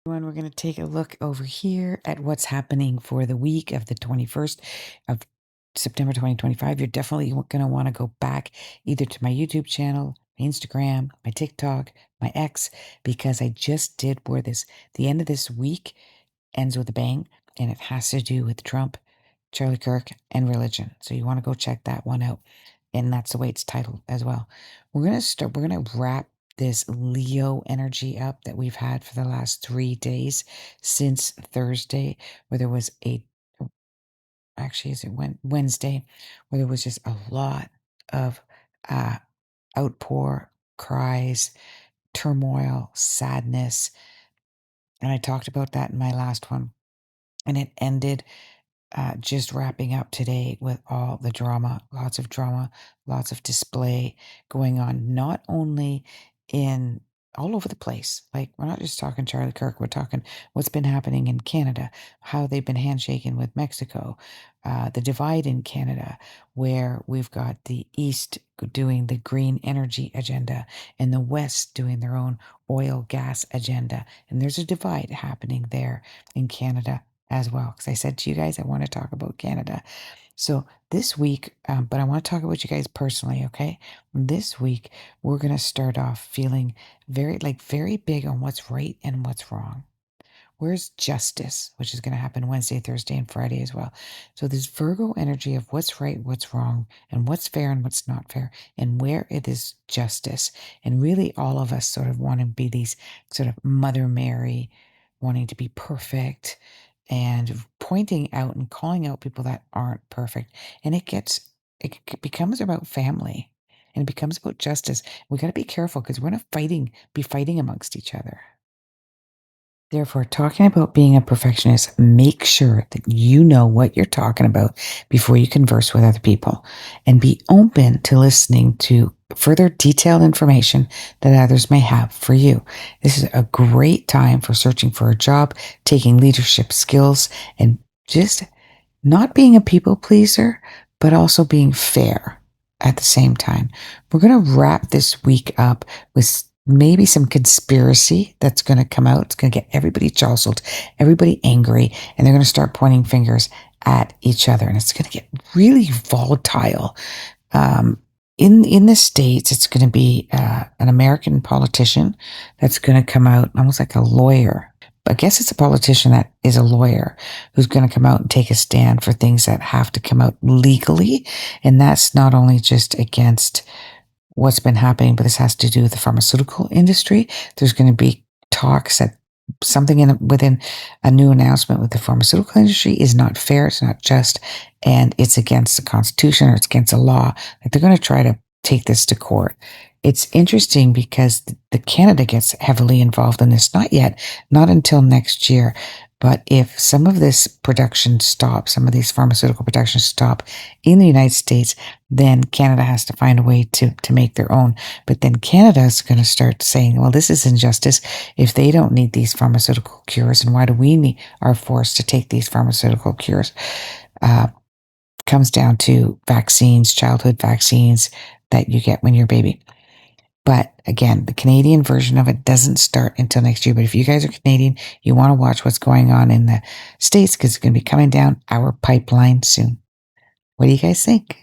We're going to take a look over here at what's happening for the week of the 21st of September 2025. You're definitely going to want to go back either to my YouTube channel, my Instagram, my TikTok, my X, because I just did where the end of this week ends with a bang, and it has to do with Trump, Charlie Kirk, and religion. So you want to go check that one out. And that's the way it's titled as well. We're going to wrap this Leo energy up that we've had for the last 3 days since Thursday, where there was Wednesday, where there was just a lot of outpour, cries, turmoil, sadness. And I talked about that in my last one. And it ended just wrapping up today with all the drama, lots of display going on, not only in all over the place. Like, we're not just talking Charlie Kirk, we're talking what's been happening in Canada, how they've been handshaking with Mexico, the divide in Canada, where we've got the East doing the green energy agenda and the West doing their own oil gas agenda. And there's a divide happening there in Canada as well, because I said to you guys I want to talk about Canada. So this week, but I want to talk about you guys personally, okay? This week we're going to start off feeling very big on what's right and what's wrong. Where's justice, which is going to happen Wednesday, Thursday, and Friday as well. So this Virgo energy of what's right, what's wrong, and what's fair and what's not fair, and where it is justice. And really all of us sort of want to be these sort of Mother Mary, wanting to be perfect and pointing out and calling out people that aren't perfect. And it becomes about family, and it becomes about justice. We got to be careful because we're going to be fighting amongst each other. Therefore, talking about being a perfectionist, make sure that you know what you're talking about before you converse with other people, and be open to listening to further detailed information that others may have for you. This is a great time for searching for a job, taking leadership skills, and just not being a people pleaser, but also being fair at the same time. We're going to wrap this week up with maybe some conspiracy that's going to come out. It's going to get everybody jostled, everybody angry, and they're going to start pointing fingers at each other. And it's going to get really volatile. In the States, it's going to be an American politician that's going to come out almost like a lawyer. I guess it's a politician that is a lawyer who's going to come out and take a stand for things that have to come out legally. And that's not only just against what's been happening, but this has to do with the pharmaceutical industry. There's going to be talks that something within a new announcement with the pharmaceutical industry is not fair, it's not just, and it's against the Constitution or it's against the law. Like, they're going to try to take this to court. It's interesting because the Canada gets heavily involved in this. Not yet, not until next year. But if some of this production stops, some of these pharmaceutical productions stop in the United States, then Canada has to find a way to make their own. But then Canada is going to start saying, well, this is injustice. If they don't need these pharmaceutical cures, and why do we are forced to take these pharmaceutical cures? Comes down to vaccines, childhood vaccines that you get when you're a baby. But again, the Canadian version of it doesn't start until next year. But if you guys are Canadian, you want to watch what's going on in the States, because it's going to be coming down our pipeline soon. What do you guys think?